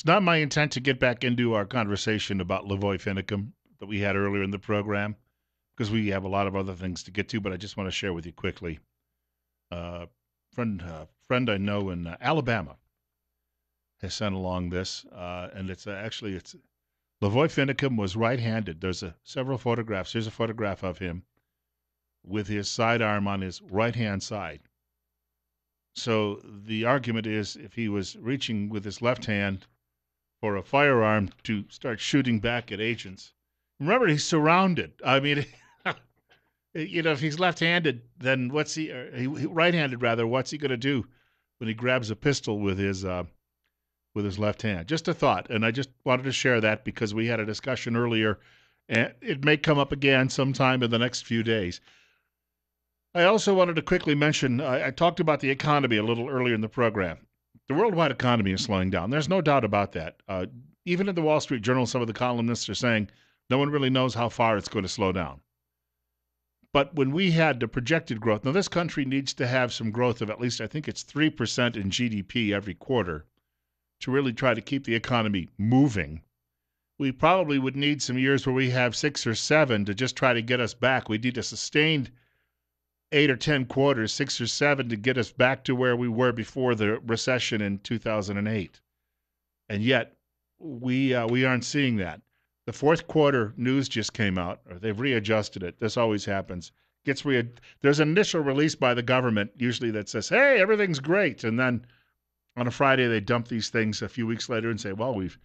It's not my intent to get back into our conversation about Lavoy Finicum that we had earlier in the program because we have a lot of other things to get to, but I just want to share with you quickly. Uh, friend I know in Alabama has sent along this, and it's Lavoy Finicum was right-handed. There's several photographs. Here's a photograph of him with his sidearm on his right-hand side. So the argument is if he was reaching with his left hand for a firearm to start shooting back at agents. Remember, he's surrounded. I mean, if he's left-handed, then right-handed rather, what's he going to do when he grabs a pistol with his left hand? Just a thought, and I just wanted to share that because we had a discussion earlier, and it may come up again sometime in the next few days. I also wanted to quickly mention, I talked about the economy a little earlier in the program. The worldwide economy is slowing down. There's no doubt about that. Even in the Wall Street Journal, some of the columnists are saying no one really knows how far it's going to slow down. But when we had the projected growth, now this country needs to have some growth of at least, I think it's 3% in GDP every quarter to really try to keep the economy moving. We probably would need some years where we have 6 or 7 to just try to get us back. We need a sustained 8 or 10 quarters, 6 or 7 to get us back to where we were before the recession in 2008. And yet, we aren't seeing that. The fourth quarter news just came out, or they've readjusted it. This always happens. There's an initial release by the government, usually that says, hey, everything's great. And then on a Friday, they dump these things a few weeks later and say, well, we've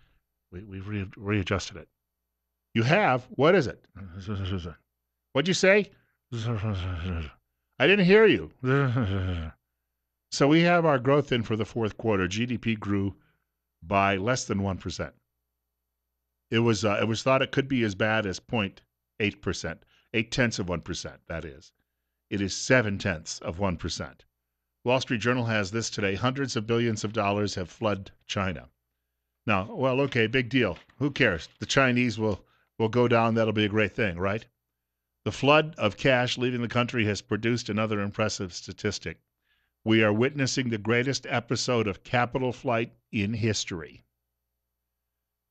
readjusted it. You have? What is it? What'd you say? I didn't hear you. So we have our growth in for the fourth quarter. GDP grew by less than 1%. It was thought it could be as bad as 0.8%, 0.8%, that is. It is 0.7%. Wall Street Journal has this today. Hundreds of billions of dollars have flooded China. Now, well, okay, big deal. Who cares? The Chinese will go down. That'll be a great thing, right? The flood of cash leaving the country has produced another impressive statistic. We are witnessing the greatest episode of capital flight in history.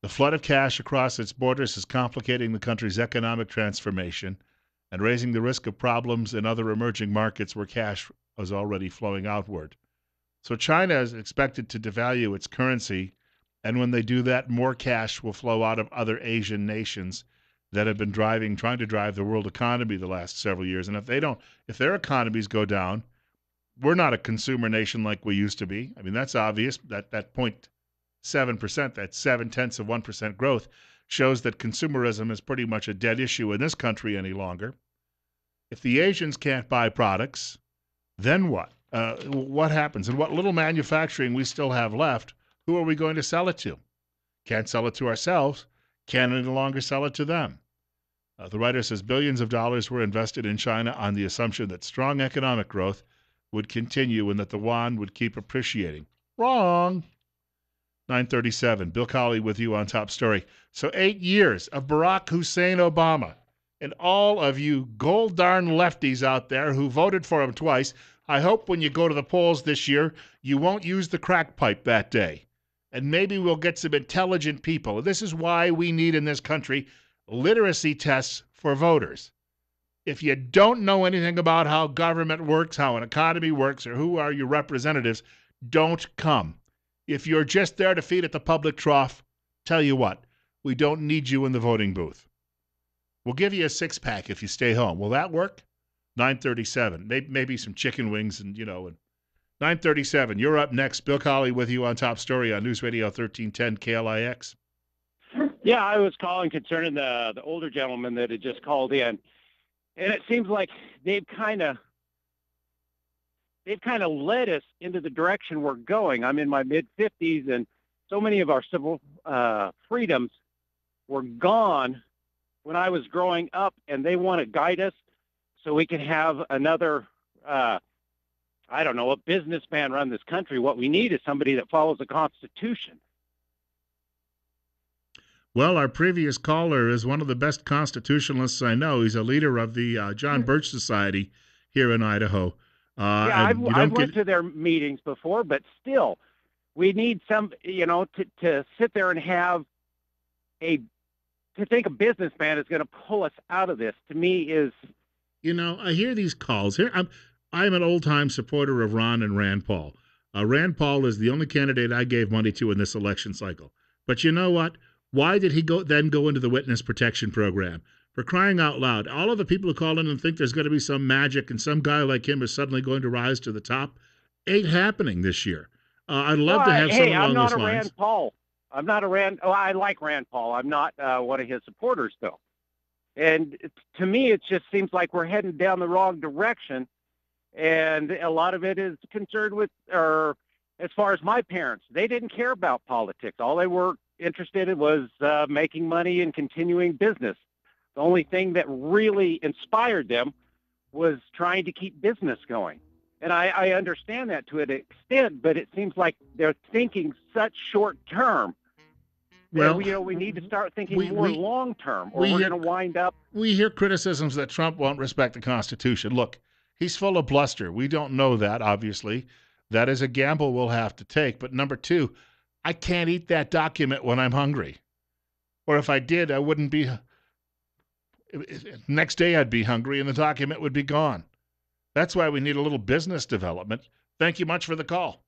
The flood of cash across its borders is complicating the country's economic transformation and raising the risk of problems in other emerging markets where cash was already flowing outward. So China is expected to devalue its currency, and when they do that, more cash will flow out of other Asian nations that have been trying to drive the world economy the last several years. And if their economies go down, we're not a consumer nation like we used to be. I mean, that's obvious. That 0.7%, that 0.7% growth shows that consumerism is pretty much a dead issue in this country any longer. If the Asians can't buy products, then what? What happens? And what little manufacturing we still have left, who are we going to sell it to? Can't sell it to ourselves. Can't any longer sell it to them. The writer says billions of dollars were invested in China on the assumption that strong economic growth would continue and that the yuan would keep appreciating. Wrong. 9:37. Bill Colley with you on Top Story. So 8 years of Barack Hussein Obama and all of you gold darn lefties out there who voted for him twice, I hope when you go to the polls this year, you won't use the crack pipe that day. And maybe we'll get some intelligent people. This is why we need in this country literacy tests for voters. If you don't know anything about how government works, how an economy works, or who are your representatives, don't come. If you're just there to feed at the public trough, tell you what, we don't need you in the voting booth. We'll give you a six-pack if you stay home. Will that work? 9:37. Maybe some chicken wings and 9:37. You're up next. Bill Colley with you on Top Story on News Radio 1310 KLIX. Yeah, I was calling concerning the older gentleman that had just called in, and it seems like they've kind of led us into the direction we're going. I'm in my mid-50s, and so many of our civil freedoms were gone when I was growing up, and they want to guide us so we can have another, a businessman run this country. What we need is somebody that follows the Constitution. Well, our previous caller is one of the best constitutionalists I know. He's a leader of the John Birch Society here in Idaho. I've went to their meetings before, but still, We need some, to sit there and have a to think a businessman is going to pull us out of this. To me, is I hear these calls. I'm an old time supporter of Ron and Rand Paul. Rand Paul is the only candidate I gave money to in this election cycle. But you know what? Why did he go into the witness protection program? For crying out loud, all of the people who call in and think there's going to be some magic and some guy like him is suddenly going to rise to the top ain't happening this year. I'd well, love to have hey, someone I'm along not those a lines. Rand Paul. I'm not a Rand. Oh, I like Rand Paul. I'm not one of his supporters, though. And to me, it just seems like we're heading down the wrong direction. And a lot of it is concerned with, or as far as my parents, they didn't care about politics. All they were interested in was making money and continuing business. The only thing that really inspired them was trying to keep business going. And I understand that to an extent, but it seems like they're thinking such short term. Well, We need to start thinking we more we long term, or we we're hear going to wind up. we hear criticisms that Trump won't respect the Constitution. Look, he's full of bluster. We don't know that, obviously. That is a gamble we'll have to take. But number two, I can't eat that document when I'm hungry. Or if I did, I wouldn't be. Next day, I'd be hungry and the document would be gone. That's why we need a little business development. Thank you much for the call.